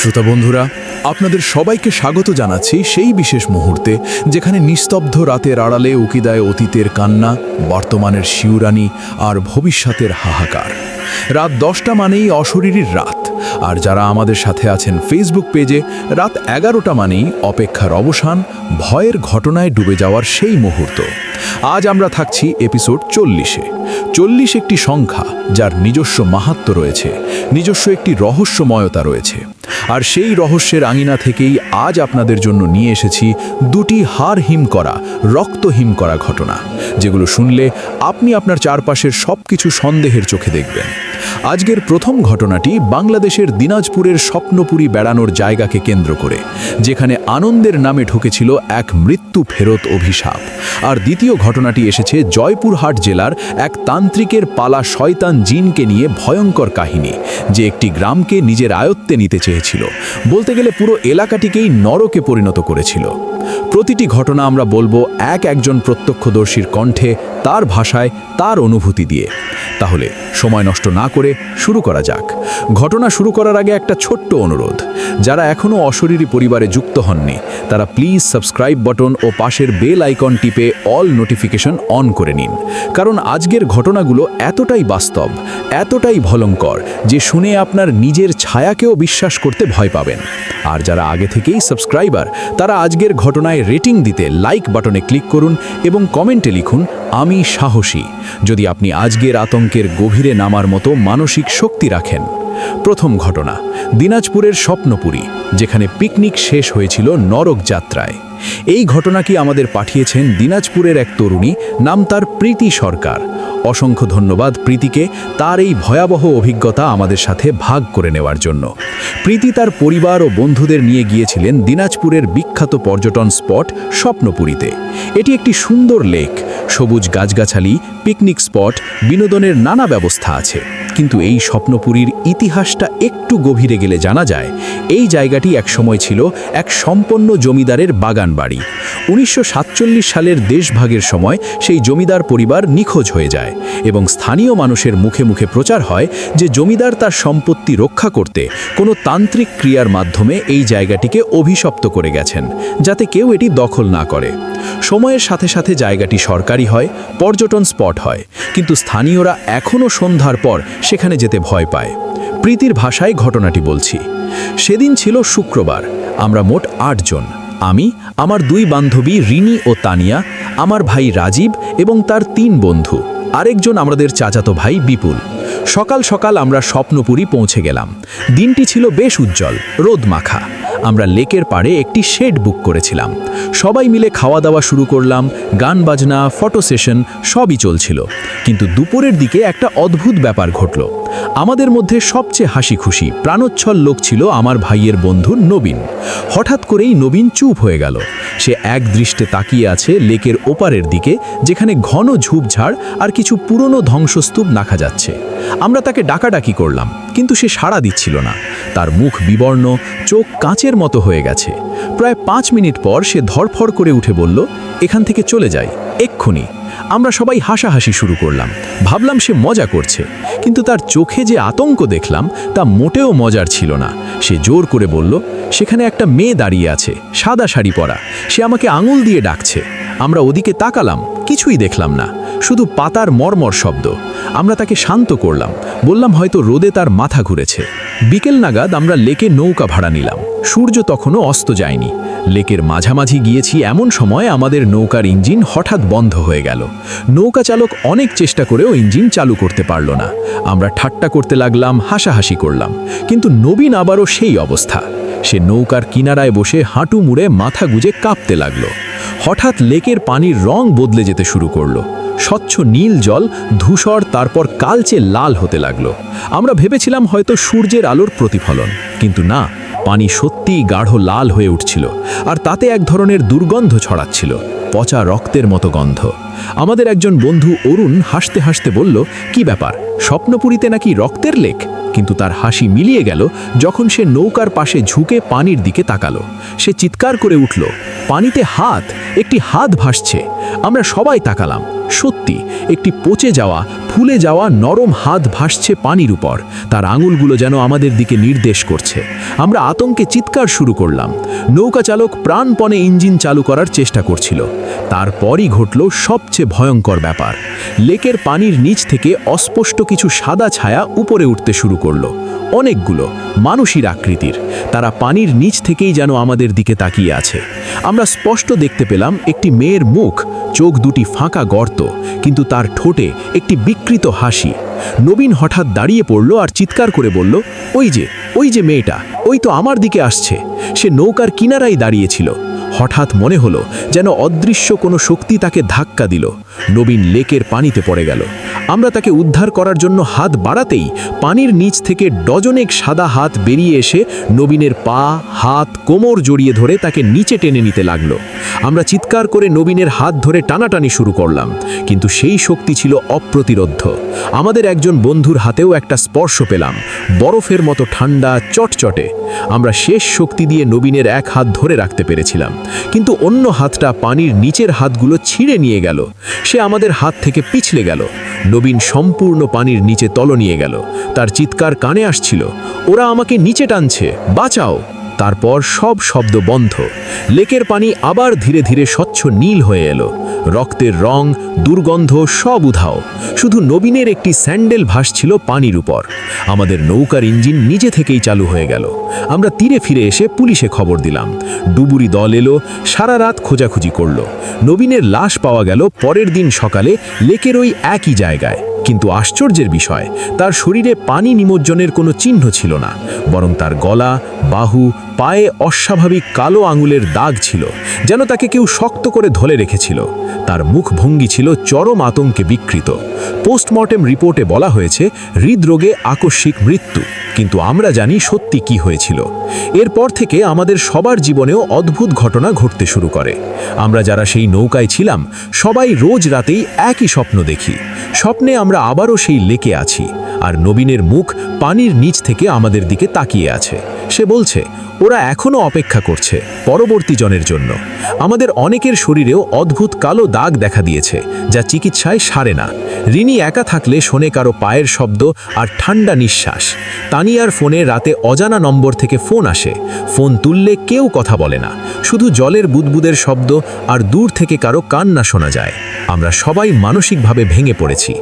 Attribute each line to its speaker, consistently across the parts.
Speaker 1: শ্রোতা বন্ধুরা, আপনাদের সবাইকে স্বাগত জানাচ্ছি সেই বিশেষ মুহূর্তে যেখানে নিস্তব্ধ রাতের আড়ালে উকি দেয় অতীতের কান্না, বর্তমানের শিউরানি আর ভবিষ্যতের হাহাকার। রাত 10টা মানেই অশরীরীর রাত, আর যারা আমাদের সাথে আছেন ফেসবুক পেজে, রাত 11টা মানেই অপেক্ষার অবসান, ভয়ের ঘটনায় ডুবে যাওয়ার সেই মুহূর্ত। আজ আমরা থাকছি এপিসোড 40-এ। 40 একটি সংখ্যা যার নিজস্ব মাহাত্ম্য রয়েছে, নিজস্ব একটি রহস্যময়তা রয়েছে। আর সেই রহস্যের আঙিনা থেকেই আজ আপনাদের জন্য নিয়ে এসেছি দুটি হাড় হিম করা, রক্তহিম করা ঘটনা, যেগুলো শুনলে আপনি আপনার চারপাশের সবকিছু সন্দেহের চোখে দেখবেন। আজকের প্রথম ঘটনাটি বাংলাদেশের দিনাজপুরের স্বপ্নপুরী বেড়ানোর জায়গাকে কেন্দ্র করে, যেখানে আনন্দের নামে ঢুকেছিল এক মৃত্যু ফেরত অভিশাপ। আর দ্বিতীয় ঘটনাটি এসেছে জয়পুরহাট জেলার এক তান্ত্রিকের পালা শয়তান জিনকে নিয়ে ভয়ঙ্কর কাহিনী, যে একটি গ্রামকে নিজের আয়ত্তে নিতে চেয়েছিল, বলতে গেলে পুরো এলাকাটিকেই নরকে পরিণত করেছিল। প্রতিটি ঘটনা আমরা বলবো একজন প্রত্যক্ষদর্শীর কণ্ঠে, তার ভাষায়, তার অনুভূতি দিয়ে। তাহলে সময় নষ্ট না করে শুরু করা যাক। ঘটনা শুরু করার আগে একটা ছোট্ট অনুরোধ, যারা এখনও অশরীরী পরিবারে যুক্ত হননি, তারা প্লিজ সাবস্ক্রাইব বাটন ও পাশের বেল আইকন টিপে অল নোটিফিকেশন অন করে নিন। কারণ আজকের ঘটনাগুলো এতটাই বাস্তব, এতটাই ভয়ঙ্কর যে শুনে আপনার নিজের ছায়াকেও বিশ্বাস করতে ভয় পাবেন। আর যারা আগে থেকেই সাবস্ক্রাইবার, তারা আজকের ঘটনায় রেটিং দিতে লাইক বাটনে ক্লিক করুন এবং কমেন্টে লিখুন, আমি সাহসী, যদি আপনি আজকের আতঙ্কের গভীরে নামার মতো মানসিক শক্তি রাখেন। প্রথম ঘটনা, দিনাজপুরের স্বপ্নপুরী, যেখানে পিকনিক শেষ হয়েছিল নরক যাত্রায়। এই ঘটনাটি আমাদের পাঠিয়েছেন দিনাজপুরের এক তরুণী, নাম তার প্রীতি সরকার। অসংখ্য ধন্যবাদ প্রীতিকে তার এই ভয়াবহ অভিজ্ঞতা আমাদের সাথে ভাগ করে নেওয়ার জন্য। প্রীতি তার পরিবার ও বন্ধুদের নিয়ে গিয়েছিলেন দিনাজপুরের বিখ্যাত পর্যটন স্পট স্বপ্নপুরীতে। এটি একটি সুন্দর লেক, সবুজ গাছগাছালি, পিকনিক স্পট, বিনোদনের নানা ব্যবস্থা আছে। কিন্তু এই স্বপ্নপুরীর ইতিহাসটা একটু গভীরে গেলে জানা যায়, এই জায়গাটি একসময় ছিল এক সম্পন্ন জমিদারের বাগান বাড়ি। 1947 সালের দেশভাগের সময় সেই জমিদার পরিবার নিখোঁজ হয়ে যায় এবং স্থানীয় মানুষের মুখে মুখে প্রচার হয় যে জমিদার তার সম্পত্তি রক্ষা করতে কোনো তান্ত্রিক ক্রিয়ার মাধ্যমে এই জায়গাটিকে অভিশপ্ত করে গেছেন, যাতে কেউ এটি দখল না করে। সময়ের সাথে সাথে জায়গাটি সরকারি হয়, পর্যটন স্পট হয়, কিন্তু স্থানীয়রা এখনও সন্ধ্যার পর সেখানে যেতে ভয় পায়। প্রীতির ভাষায় ঘটনাটি বলছি। সেদিন ছিল শুক্রবার। আমরা মোট 8 জন, আমি, আমার 2 বান্ধবী রিনি ও তানিয়া, আমার ভাই রাজীব এবং তার 3 বন্ধু, আরেকজন আমাদের চাচাতো ভাই বিপুল। সকাল সকাল আমরা স্বপ্নপুরী পৌঁছে গেলাম। দিনটি ছিল বেশ উজ্জ্বল, রোদ মাখা। আমরা লেকের পাড়ে একটি শেড বুক করেছিলাম। সবাই মিলে খাওয়া দাওয়া শুরু করলাম, গান বাজনা, ফটো সেশন সবই চলছিল। কিন্তু দুপুরের দিকে একটা অদ্ভুত ব্যাপার ঘটল। আমাদের মধ্যে সবচেয়ে হাসি খুশি, প্রাণোচ্ছল লোক ছিল আমার ভাইয়ের বন্ধু নবীন। হঠাৎ করেই নবীন চুপ হয়ে গেল। সে এক দৃষ্টে তাকিয়ে আছে লেকের ওপারের দিকে, যেখানে ঘন ঝোপঝাড় আর কিছু পুরনো ধ্বংসস্তূপ দেখা যাচ্ছে। আমরা তাকে ডাকাডাকি করলাম, কিন্তু সে সাড়া দিচ্ছিল না। তার মুখ বিবর্ণ, চোখ কাঁচের মতো হয়ে গেছে। প্রায় 5 মিনিট পর সে ধরফড় করে উঠে বলল, এখান থেকে চলে যাই, এক্ষুনি। আমরা সবাই হাসাহাসি শুরু করলাম, ভাবলাম সে মজা করছে, কিন্তু তার চোখে যে আতঙ্ক দেখলাম তা মোটেও মজার ছিল না। সে জোর করে বলল, সেখানে একটা মেয়ে দাঁড়িয়ে আছে, সাদা শাড়ি পরা, সে আমাকে আঙুল দিয়ে ডাকছে। আমরা ওদিকে তাকালাম, কিছুই দেখলাম না, শুধু পাতার মরমর শব্দ। আমরা তাকে শান্ত করলাম, বললাম হয়তো রোদে তার মাথা ঘুরেছে। বিকেল নাগাদ আমরা লেকে নৌকা ভাড়া নিলাম। সূর্য তখনও অস্ত যায়নি। লেকের মাঝামাঝি গিয়েছি এমন সময় আমাদের নৌকার ইঞ্জিন হঠাৎ বন্ধ হয়ে গেল। নৌকা চালক অনেক চেষ্টা করেও ইঞ্জিন চালু করতে পারল না। আমরা ঠাট্টা করতে লাগলাম, হাসাহাসি করলাম, কিন্তু নবীন আবারও সেই অবস্থা। সে নৌকার কিনারায় বসে হাঁটু মুড়ে মাথা গুজে কাঁপতে লাগলো। হঠাৎ লেকের পানির রং বদলে যেতে শুরু করলো। স্বচ্ছ নীল জল ধূসর, তারপর কালচে লাল হতে লাগলো। আমরা ভেবেছিলাম হয়তো সূর্যের আলোর প্রতিফলন, কিন্তু না, পানি সত্যিই গাঢ় লাল হয়ে উঠছিল, আর তাতে এক ধরনের দুর্গন্ধ ছড়াচ্ছিল, পচা রক্তের মতো গন্ধ। আমাদের একজন বন্ধু অরুণ হাসতে হাসতে বলল, কি ব্যাপার, স্বপ্নপুরীতে নাকি রক্তের লেক? কিন্তু তার হাসি মিলিয়ে গেল যখন সে নৌকার পাশে ঝুঁকে পানির দিকে তাকালো। সে চিৎকার করে উঠল, পানিতে হাত, একটি হাত ভাসছে। আমরা সবাই তাকালাম। সত্যি একটি পচে যাওয়া, ফুলে যাওয়া নরম হাত ভাসছে পানির উপর। তার আঙুলগুলো যেন আমাদের দিকে নির্দেশ করছে। আমরা আতঙ্কে চিৎকার শুরু করলাম। নৌকা চালক প্রাণপণে ইঞ্জিন চালু করার চেষ্টা করছিল। তারপরই ঘটল সবচেয়ে ভয়ঙ্কর ব্যাপার। লেকের পানির নিচ থেকে অস্পষ্ট কিছু সাদা ছায়া উপরে উঠতে শুরু করলো। অনেকগুলো মানুষের আকৃতির। তারা পানির নিচ থেকেই যেন আমাদের দিকে তাকিয়ে আছে। আমরা স্পষ্ট দেখতে পেলাম একটি মেয়ের মুখ, চোখ দুটি ফাঁকা গর্ত, কিন্তু তার ঠোঁটে একটি বিকৃত হাসি। নবীন হঠাৎ দাঁড়িয়ে পড়ল আর চিৎকার করে বলল, ওই যে মেয়েটা, ওই তো আমার দিকে আসছে। সে নৌকার কিনারায় দাঁড়িয়েছিল। হঠাৎ মনে হলো যেন অদৃশ্য কোনো শক্তি তাকে ধাক্কা দিল। নবীন লেকের পানিতে পড়ে গেল। আমরা তাকে উদ্ধার করার জন্য হাত বাড়াতেই পানির নিচ থেকে ডজনেক সাদা হাত বেরিয়ে এসে নবীনের পা, হাত, কোমর জড়িয়ে ধরে তাকে নিচে টেনে নিতে লাগলো। আমরা চিৎকার করে নবীনের হাত ধরে টানাটানি শুরু করলাম, কিন্তু সেই শক্তি ছিল অপ্রতিরোধ্য। আমাদের একজন বন্ধুর হাতেও একটা স্পর্শ পেলাম, বরফের মতো ঠান্ডা, চটচটে। আমরা শেষ শক্তি দিয়ে নবীনের এক হাত ধরে রাখতে পেরেছিলাম, কিন্তু অন্য হাতটা পানির নিচের হাতগুলো ছিঁড়ে নিয়ে গেল। সে আমাদের হাত থেকে পিছলে গেল। নবীন সম্পূর্ণ পানির নিচে তলিয়ে গেল। তার চিৎকার কানে আসছিল, ওরা আমাকে নিচে টানছে, বাঁচাও। তারপর সব শব্দ বন্ধ। লেকের পানি আবার ধীরে ধীরে স্বচ্ছ নীল হয়ে এলো। রক্তের রং, দুর্গন্ধ সব উধাও। শুধু নবীনের একটি স্যান্ডেল ভাসছিল পানির উপর। আমাদের নৌকার ইঞ্জিন নিজে থেকেই চালু হয়ে গেল। আমরা তীরে ফিরে এসে পুলিশে খবর দিলাম। ডুবুরি দল এলো, সারা রাত খোঁজাখুঁজি করলো। নবীনের লাশ পাওয়া গেল পরের দিন সকালে লেকের ওই একই জায়গায়। কিন্তু আশ্চর্যের বিষয়, তার শরীরে পানি নিমজ্জনের কোনো চিহ্ন ছিল না, বরং তার গলা, বাহু, পায়ে অস্বাভাবিক কালো আঙুলের দাগ ছিল, যেন তাকে কেউ শক্ত করে ধরে রেখেছিল। তার মুখভঙ্গি ছিল চরম আতঙ্কে বিকৃত। পোস্টমর্টেম রিপোর্টে বলা হয়েছে হৃদরোগে আকস্মিক মৃত্যু, কিন্তু আমরা জানি সত্যি কি হয়েছিল। এরপর থেকে আমাদের সবার জীবনেও অদ্ভুত ঘটনা ঘটতে শুরু করে। আমরা যারা সেই নৌকায় ছিলাম, সবাই রোজ রাতেই একই স্বপ্ন দেখি। স্বপ্নে আমরা আবারও সেই লেকে আছি, আর নবীনের মুখ পানির নিচ থেকে আমাদের দিকে তাকিয়ে আছে। সে বলছে, ওরা এখনো অপেক্ষা করছে পরবর্তী জনের জন্য। আমাদের অনেকের শরীরেও অদ্ভুত কালো দাগ দেখা দিয়েছে, যা চিকিৎসায় সারে না। রিনি একা থাকলে শোনে কারো পায়ের শব্দ আর ঠান্ডা নিঃশ্বাস। তানিয়ার ফোনে রাতে অজানা নম্বর থেকে ফোন আসে। ফোন তুললে কেউ কথা বলে না, শুধু জলের বুদবুদের শব্দ আর দূর থেকে কারো কান্না শোনা যায়। আমরা সবাই মানসিকভাবে ভেঙে পড়েছি।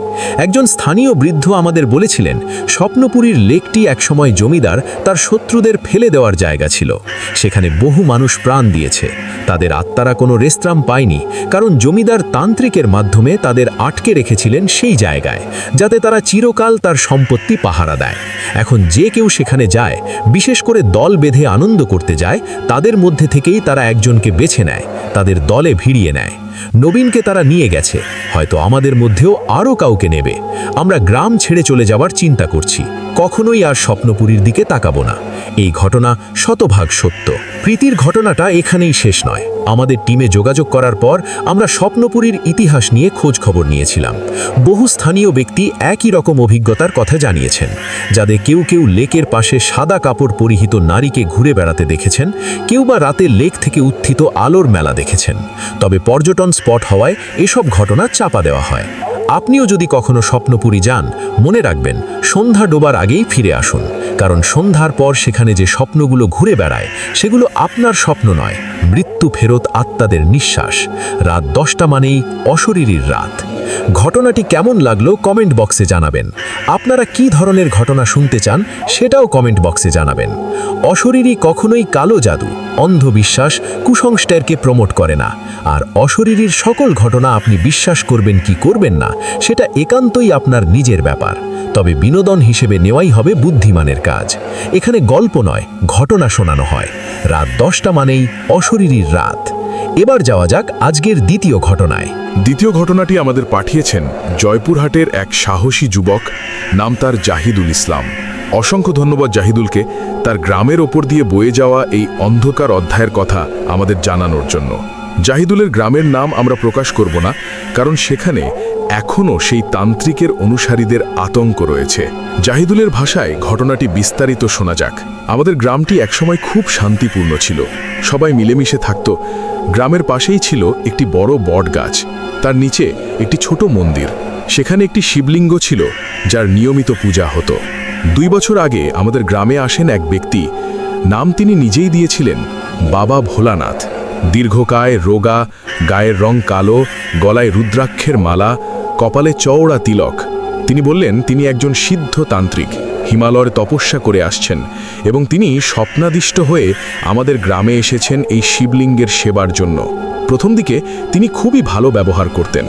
Speaker 1: একজন স্থানীয় বৃদ্ধ আমাদের বলেছিলেন, স্বপ্নপুরীর লেকটি একসময় জমিদার তার শত্রুদের ফেলে দেওয়ার জায়গা ছিল। সেখানে বহু মানুষ প্রাণ দিয়েছে। তাদের আত্মারা কোনো রেস্ত্রাম পায়নি, কারণ জমিদার তান্ত্রিকের মাধ্যমে তাদের আটকে রেখেছিলেন সেই জায়গায়, যাতে তারা চিরকাল তার সম্পত্তি পাহারা দেয়। এখন যে কেউ সেখানে যায়, বিশেষ করে দল বেঁধে আনন্দ করতে যায়, তাদের মধ্যে থেকেই তারা একজনকে বেছে নেয়, তাদের দলে ভিড়িয়ে নেয়। নবীনকে তারা নিয়ে গেছে, হয়তো আমাদের মধ্যেও আরও কাউকে নেবে। আমরা গ্রাম ছেড়ে চলে যাওয়ার চিন্তা করছি, কখনোই আর স্বপ্নপুরীর দিকে তাকাবো না। এই ঘটনা শতভাগ সত্য। প্রীতির ঘটনাটা এখানেই শেষ নয়। আমাদের টিমে যোগাযোগ করার পর আমরা স্বপ্নপুরীর ইতিহাস নিয়ে খোঁজ খবর নিয়েছিলাম। বহু স্থানীয় ব্যক্তি একই রকম অভিজ্ঞতার কথা জানিয়েছেন, যাদের কেউ কেউ লেকের পাশে সাদা কাপড় পরিহিত নারীকে ঘুরে বেড়াতে দেখেছেন, কেউ বা রাতে লেক থেকে উত্থিত আলোর মেলা দেখেছেন। তবে পর্যটন স্পট হওয়ায় এসব ঘটনা চাপা দেওয়া হয়। আপনিও যদি কখনো স্বপ্নপুরী যান, মনে রাখবেন সন্ধ্যা ডোবার আগেই ফিরে আসুন, কারণ সন্ধ্যার পর সেখানে যে স্বপ্নগুলো ঘুরে বেড়ায়, সেগুলো আপনার স্বপ্ন নয়, মৃত্যু ফেরত আত্মাদের নিঃশ্বাস। রাত 10টা মানেই অশরীরীর রাত। ঘটনাটি কেমন লাগলো কমেন্ট বক্সে জানাবেন। আপনারা কি ধরনের ঘটনা শুনতে চান সেটাও কমেন্ট বক্সে জানাবেন। অশরীরী কখনোই কালো জাদু, অন্ধবিশ্বাস, কুসংস্কারকে প্রমোট করে না। আর অশরীরীর সকল ঘটনা আপনি বিশ্বাস করবেন কি করবেন না, সেটা একান্তই আপনার নিজের ব্যাপার। তবে বিনোদন হিসেবে নেওয়াই হবে বুদ্ধিমানের কাজ। এখানে গল্প নয়, ঘটনা শোনানো হয়। রাত 10টা মানেই অশরীরীর রাত। এবার যাওয়া যাক আজকের দ্বিতীয় ঘটনায়।
Speaker 2: দ্বিতীয় ঘটনাটি আমাদের পাঠিয়েছেন জয়পুরহাটের এক সাহসী যুবক, নাম তার জাহিদুল ইসলাম। অসংখ্য ধন্যবাদ জাহিদুলকে তার গ্রামের ওপর দিয়ে বয়ে যাওয়া এই অন্ধকার অধ্যায়ের কথা আমাদের জানানোর জন্য। জাহিদুলের গ্রামের নাম আমরা প্রকাশ করব না, কারণ সেখানে এখনও সেই তান্ত্রিকের অনুসারীদের আতঙ্ক রয়েছে। জাহিদুলের ভাষায় ঘটনাটি বিস্তারিত শোনা যাক। আমাদের গ্রামটি একসময় খুব শান্তিপূর্ণ ছিল, সবাই মিলেমিশে থাকত। গ্রামের পাশেই ছিল একটি বড় বট গাছ, তার নিচে একটি ছোট মন্দির। সেখানে একটি শিবলিঙ্গ ছিল, যার নিয়মিত পূজা হতো। 2 বছর আগে আমাদের গ্রামে আসেন এক ব্যক্তি, নাম তিনি নিজেই দিয়েছিলেন বাবা ভোলানাথ। দীর্ঘকায়, রোগা, গায়ের রং কালো, গলায় রুদ্রাক্ষের মালা, কপালে চওড়া তিলক। তিনি বললেন তিনি একজন সিদ্ধ তান্ত্রিক, হিমালয়ের তপস্যা করে আসছেন, এবং তিনি স্বপ্নাদিষ্ট হয়ে আমাদের গ্রামে এসেছেন এই শিবলিঙ্গের সেবার জন্য। প্রথম দিকে তিনি খুবই ভালো ব্যবহার করতেন,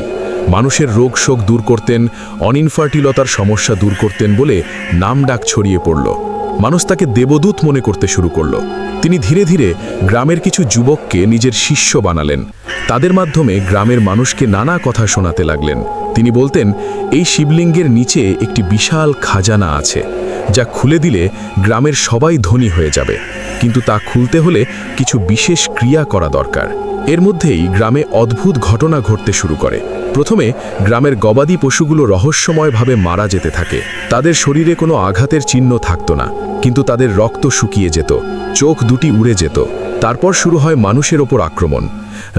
Speaker 2: মানুষের রোগ শোক দূর করতেন, অনইনফার্টিলতার সমস্যা দূর করতেন বলে নামডাক ছড়িয়ে পড়ল। মানুষ তাকে দেবদূত মনে করতে শুরু করল। তিনি ধীরে ধীরে গ্রামের কিছু যুবককে নিজের শিষ্য বানালেন, তাদের মাধ্যমে গ্রামের মানুষকে নানা কথা শোনাতে লাগলেন। তিনি বলতেন এই শিবলিঙ্গের নিচে একটি বিশাল খাজানা আছে, যা খুলে দিলে গ্রামের সবাই ধনী হয়ে যাবে, কিন্তু তা খুলতে হলে কিছু বিশেষ ক্রিয়া করা দরকার। এর মধ্যেই গ্রামে অদ্ভুত ঘটনা ঘটতে শুরু করে। প্রথমে গ্রামের গবাদি পশুগুলো রহস্যময়ভাবে মারা যেতে থাকে। তাদের শরীরে কোনো আঘাতের চিহ্ন থাকতো না, কিন্তু তাদের রক্ত শুকিয়ে যেত, চোখ দুটি উড়ে যেত। তারপর শুরু হয় মানুষের ওপর আক্রমণ।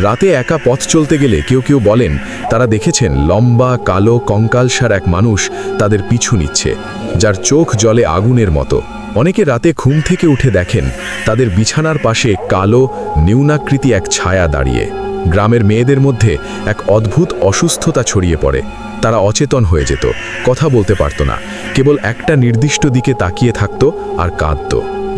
Speaker 2: রাতে একা পথ চলতে গেলে কেউ কেউ বলেন তারা দেখেছেন লম্বা কালো কঙ্কালসার এক মানুষ তাদের পিছু নিচ্ছে, যার চোখ জ্বলে আগুনের মতো। অনেকে রাতে ঘুম থেকে উঠে দেখেন তাদের বিছানার পাশে কালো নিউনাকৃতি এক ছায়া দাঁড়িয়ে। গ্রামের মেয়েদের মধ্যে এক অদ্ভুত অসুস্থতা ছড়িয়ে পড়ে। তারা অচেতন হয়ে যেত, কথা বলতে পারত না, কেবল একটা নির্দিষ্ট দিকে তাকিয়ে থাকত আর কাঁদত।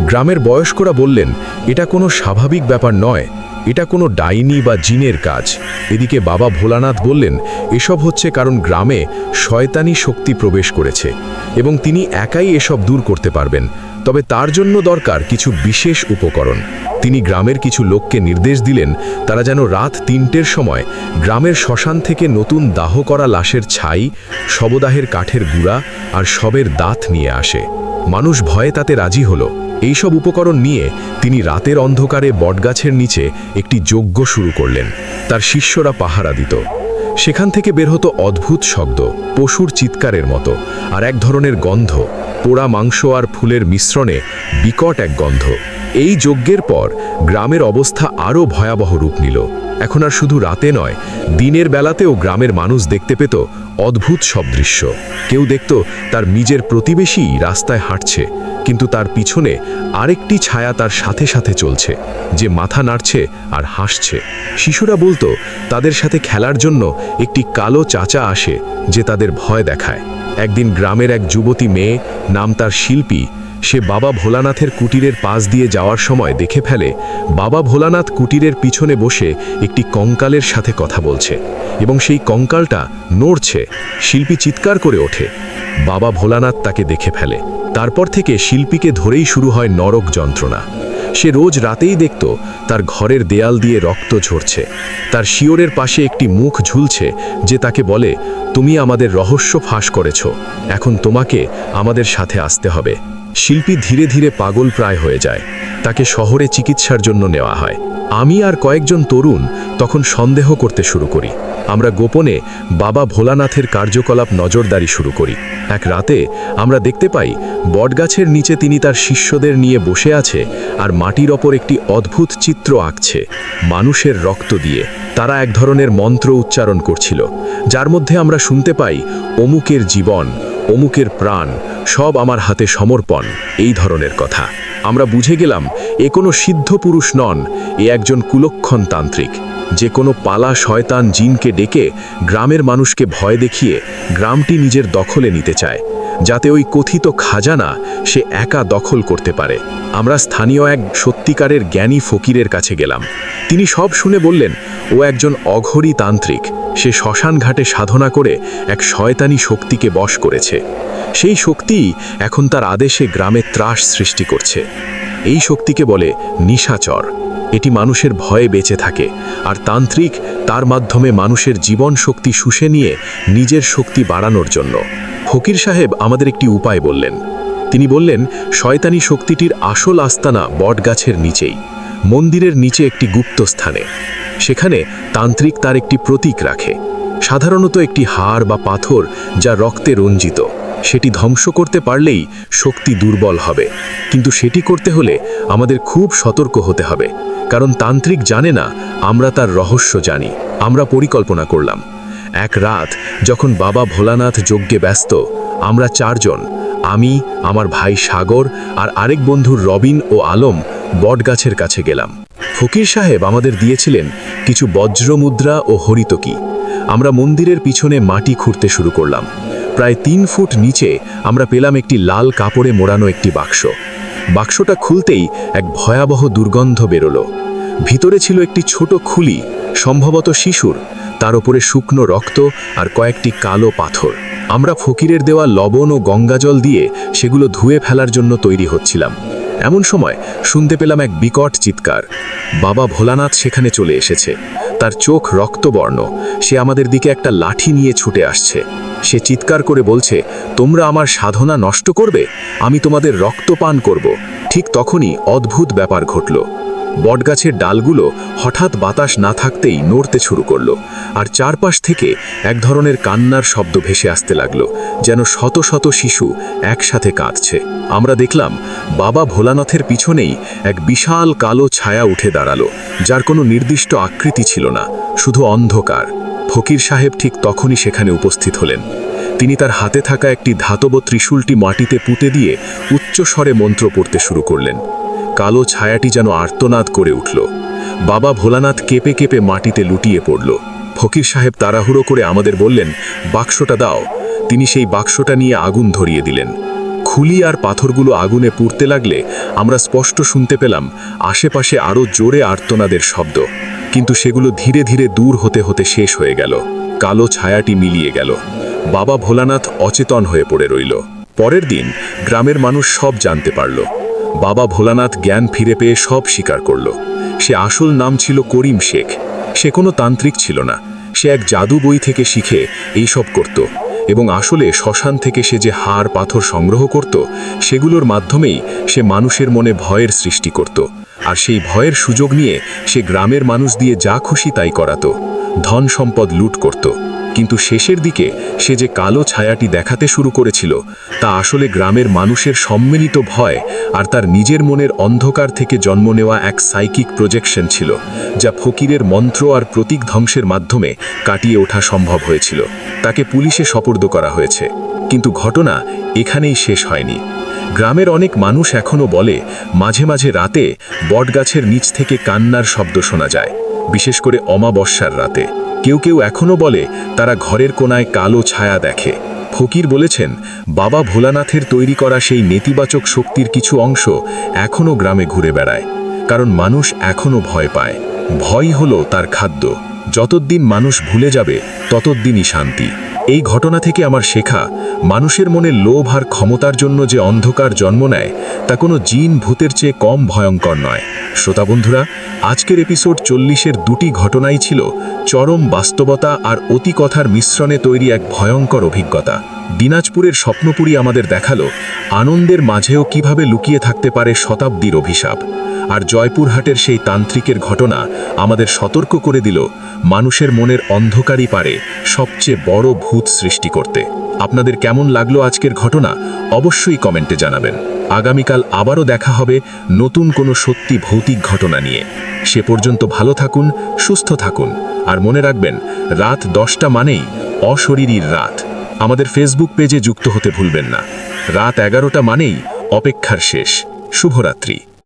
Speaker 2: গ্রামের বয়স্করা বললেন এটা কোনো স্বাভাবিক ব্যাপার নয়, এটা কোনো ডাইনি বা জিনের কাজ। এদিকে বাবা ভোলানাথ বললেন এসব হচ্ছে কারণ গ্রামে শয়তানি শক্তি প্রবেশ করেছে এবং তিনি একাই এসব দূর করতে পারবেন, তবে তার জন্য দরকার কিছু বিশেষ উপকরণ। তিনি গ্রামের কিছু লোককে নির্দেশ দিলেন তারা যেন রাত 3টের সময় গ্রামের শ্মশান থেকে নতুন দাহ করা লাশের ছাই, শবদাহের কাঠের গুঁড়া আর শবের দাঁত নিয়ে আসে। মানুষ ভয়ে তাতে রাজি হলো। এইসব উপকরণ নিয়ে তিনি রাতের অন্ধকারে বটগাছের নিচে একটি যজ্ঞ শুরু করলেন। তার শিষ্যরা পাহারা দিত। সেখান থেকে বের হতো অদ্ভুত শব্দ, পশুর চিৎকারের মতো, আর এক ধরনের গন্ধ, পোড়া মাংস আর ফুলের মিশ্রণে বিকট এক গন্ধ। এই যজ্ঞের পর গ্রামের অবস্থা আরও ভয়াবহ রূপ নিল। এখন আর শুধু রাতে নয়, দিনের বেলাতেও গ্রামের মানুষ দেখতে পেত অদ্ভুত সব দৃশ্য। কেউ দেখত তার নিজের প্রতিবেশী রাস্তায় হাঁটছে, কিন্তু তার পিছনে আরেকটি ছায়া তার সাথে সাথে চলছে, যে মাথা নাড়ছে আর হাসছে। শিশুরা বলতো তাদের সাথে খেলার জন্য একটি কালো চাচা আসে যে তাদের ভয় দেখায়। একদিন গ্রামের এক যুবতী মেয়ে, নাম তার শিল্পী, সে বাবা ভোলানাথের কুটিরের পাশ দিয়ে যাওয়ার সময় দেখে ফেলে বাবা ভোলানাথ কুটিরের পিছনে বসে একটি কঙ্কালের সাথে কথা বলছে এবং সেই কঙ্কালটা নড়ছে। শিল্পী চিৎকার করে ওঠে। বাবা ভোলানাথ তাকে দেখে ফেলে। তারপর থেকে শিল্পীকে ধরেই শুরু হয় নরক যন্ত্রণা। সে রোজ রাতেই দেখত তার ঘরের দেয়াল দিয়ে রক্ত ঝরছে, তার শিয়রের পাশে একটি মুখ ঝুলছে যে তাকে বলে তুমি আমাদের রহস্য ফাঁস করেছ, এখন তোমাকে আমাদের সাথে আসতে হবে। শিল্পী ধীরে ধীরে পাগল প্রায় হয়ে যায়। তাকে শহরে চিকিৎসার জন্য নেওয়া হয়। আমি আর কয়েকজন তরুণ তখন সন্দেহ করতে শুরু করি। আমরা গোপনে বাবা ভোলানাথের কার্যকলাপ নজরদারি শুরু করি। এক রাতে আমরা দেখতে পাই বটগাছের নিচে তিনি তার শিষ্যদের নিয়ে বসে আছে আর মাটির ওপর একটি অদ্ভুত চিত্র আঁকছে, মানুষের রক্ত দিয়ে। তারা এক ধরনের মন্ত্র উচ্চারণ করছিল, যার মধ্যে আমরা শুনতে পাই অমুকের জীবন, অমুকের প্রাণ, সব আমার হাতে সমর্পণ, এই ধরনের কথা। আমরা বুঝে গেলাম এ কোনো সিদ্ধ পুরুষ নন, এ একজন কুলক্ষণ তান্ত্রিক, যে কোনো পালা শয়তান জিনকে ডেকে গ্রামের মানুষকে ভয় দেখিয়ে গ্রামটি নিজের দখলে নিতে চায়, যাতে ওই কথিত খাজানা সে একা দখল করতে পারে। আমরা স্থানীয় এক সত্যিকারের জ্ঞানী ফকিরের কাছে গেলাম। তিনি সব শুনে বললেন ও একজন অঘরী তান্ত্রিক, সে শ্মশান ঘাটে সাধনা করে এক শয়তানি শক্তিকে বশ করেছে। সেই শক্তি এখন তার আদেশে গ্রামে ত্রাস সৃষ্টি করছে। এই শক্তিকে বলে নিশাচর। এটি মানুষের ভয়ে বেঁচে থাকে, আর তান্ত্রিক তার মাধ্যমে মানুষের জীবন শক্তি শুষে নিয়ে নিজের শক্তি বাড়ানোর জন্য। ফকির সাহেব আমাদের একটি উপায় বললেন। তিনি বললেন শয়তানি শক্তিটির আসল আস্তানা বটগাছের নিচেই, মন্দিরের নিচে একটি গুপ্ত স্থানে। সেখানে তান্ত্রিক তার একটি প্রতীক রাখে, সাধারণত একটি হাড় বা পাথর যা রক্তে রঞ্জিত। সেটি ধ্বংস করতে পারলেই শক্তি দুর্বল হবে, কিন্তু সেটি করতে হলে আমাদের খুব সতর্ক হতে হবে, কারণ তান্ত্রিক জানে না আমরা তার রহস্য জানি। আমরা পরিকল্পনা করলাম, এক রাত যখন বাবা ভোলানাথ যজ্ঞে ব্যস্ত, আমরা 4 জন, আমি, আমার ভাই সাগর আর আরেক বন্ধুর রবিন ও আলম বটগাছের কাছে গেলাম। ফকির সাহেব আমাদের দিয়েছিলেন কিছু বজ্র মুদ্রা ও হরিতকি। আমরা মন্দিরের পিছনে মাটি খুঁড়তে শুরু করলাম। প্রায় 3 ফুট নিচে আমরা পেলাম একটি লাল কাপড়ে মোড়ানো একটি বাক্স। বাক্সটা খুলতেই এক ভয়াবহ দুর্গন্ধ বেরোলো। ভিতরে ছিল একটি ছোট খুলি, সম্ভবত শিশুর, তার উপরে শুকনো রক্ত আর কয়েকটি কালো পাথর। আমরা ফকিরের দেওয়া লবণ ও গঙ্গাজল দিয়ে সেগুলো ধুয়ে ফেলার জন্য তৈরি হচ্ছিলাম। এমন সময় শুনতে পেলাম এক বিকট চিৎকার। বাবা ভোলানাথ সেখানে চলে এসেছে। তার চোখ রক্তবর্ণ, সে আমাদের দিকে একটা লাঠি নিয়ে ছুটে আসছে। সে চিৎকার করে বলছে, তোমরা আমার সাধনা নষ্ট করবে, আমি তোমাদের রক্ত পান করব। ঠিক তখনই অদ্ভুত ব্যাপার ঘটল। বটগাছের ডালগুলো হঠাৎ বাতাস না থাকতেই নড়তে শুরু করলো, আর চারপাশ থেকে এক ধরনের কান্নার শব্দ ভেসে আসতে লাগলো, যেন শত শত শিশু একসাথে কাঁদছে। আমরা দেখলাম বাবা ভোলানাথের পিছনেই এক বিশাল কালো ছায়া উঠে দাঁড়ালো, যার কোনো নির্দিষ্ট আকৃতি ছিল না, শুধু অন্ধকার। ফকির সাহেব ঠিক তখনই সেখানে উপস্থিত হলেন। তিনি তার হাতে থাকা একটি ধাতব ত্রিশূলটি মাটিতে পুঁতে দিয়ে উচ্চস্বরে মন্ত্র পড়তে শুরু করলেন। কালো ছায়াটি যেন আর্তনাদ করে উঠল। বাবা ভোলানাথ কেঁপে কেঁপে মাটিতে লুটিয়ে পড়ল। ফকির সাহেব তাড়াহুড়ো করে আমাদের বললেন, বাক্সটা দাও। তিনি সেই বাক্সটা নিয়ে আগুন ধরিয়ে দিলেন। খুলি আর পাথরগুলো আগুনে পুড়তে লাগলে আমরা স্পষ্ট শুনতে পেলাম আশেপাশে আরও জোরে আর্তনাদের শব্দ, কিন্তু সেগুলো ধীরে ধীরে দূর হতে হতে শেষ হয়ে গেল। কালো ছায়াটি মিলিয়ে গেল। বাবা ভোলানাথ অচেতন হয়ে পড়ে রইল। পরের দিন গ্রামের মানুষ সব জানতে পারল। বাবা ভোলানাথ জ্ঞান ফিরে পেয়ে সব স্বীকার করল। সে আসল নাম ছিল করিম শেখ। সে কোনো তান্ত্রিক ছিল না, সে এক জাদু বই থেকে শিখে এইসব করত, এবং আসলে শ্মশান থেকে সে যে হাড় পাথর সংগ্রহ করত, সেগুলোর মাধ্যমেই সে মানুষের মনে ভয়ের সৃষ্টি করত, আর সেই ভয়ের সুযোগ নিয়ে সে গ্রামের মানুষ দিয়ে যা খুশি তাই করাতো, ধন সম্পদ লুট করত। কিন্তু শেষের দিকে সে যে কালো ছায়াটি দেখাতে শুরু করেছিল, তা আসলে গ্রামের মানুষের সম্মিলিত ভয় আর তার নিজের মনের অন্ধকার থেকে জন্ম নেওয়া এক সাইকিক প্রজেকশন ছিল, যা ফকিরের মন্ত্র আর প্রতীক ধ্বংসের মাধ্যমে কাটিয়ে ওঠা সম্ভব হয়েছিল। তাকে পুলিশে সোপর্দ করা হয়েছে। কিন্তু ঘটনা এখানেই শেষ হয়নি। গ্রামের অনেক মানুষ এখনও বলে মাঝে মাঝে রাতে বটগাছের নিচ থেকে কান্নার শব্দ শোনা যায়, বিশেষ করে অমাবস্যার রাতে। কেউ কেউ এখনও বলে তারা ঘরের কোনায় কালো ছায়া দেখে। ফকির বলেছেন, বাবা ভোলানাথের তৈরি করা সেই নেতিবাচক শক্তির কিছু অংশ এখনও গ্রামে ঘুরে বেড়ায়, কারণ মানুষ এখনও ভয় পায়। ভয় হলো তার খাদ্য। যতদিন মানুষ ভুলে যাবে ততদিনই শান্তি। এই ঘটনা থেকে আমার শেখা, মানুষের মনে লোভ আর ক্ষমতার জন্য যে অন্ধকার জন্ম নেয়, তা কোনো জিন ভূতের চেয়ে কম ভয়ঙ্কর নয়। শ্রোতা বন্ধুরা, আজকের এপিসোড 40-এর 2টি ঘটনাই ছিল চরম বাস্তবতা আর অতিকথার মিশ্রণে তৈরি এক ভয়ঙ্কর অভিজ্ঞতা। দিনাজপুরের স্বপ্নপুরী আমাদের দেখালো আনন্দের মাঝেও কিভাবে লুকিয়ে থাকতে পারে শতাব্দীর অভিশাপ। আর জয়পুরহাটের সেই তান্ত্রিকের ঘটনা আমাদের সতর্ক করে দিল, মানুষের মনের অন্ধকারই পারে সবচেয়ে বড় ভূত সৃষ্টি করতে। আপনাদের কেমন লাগলো আজকের ঘটনা অবশ্যই কমেন্টে জানাবেন। আগামীকাল আবারও দেখা হবে নতুন কোনো সত্যি ভৌতিক ঘটনা নিয়ে। সে পর্যন্ত ভালো থাকুন, সুস্থ থাকুন, আর মনে রাখবেন, রাত 10টা মানেই অশরীরীর রাত। আমাদের ফেসবুক পেজে যুক্ত হতে ভুলবেন না। রাত 11টা মানেই অপেক্ষার শেষ। শুভরাত্রি।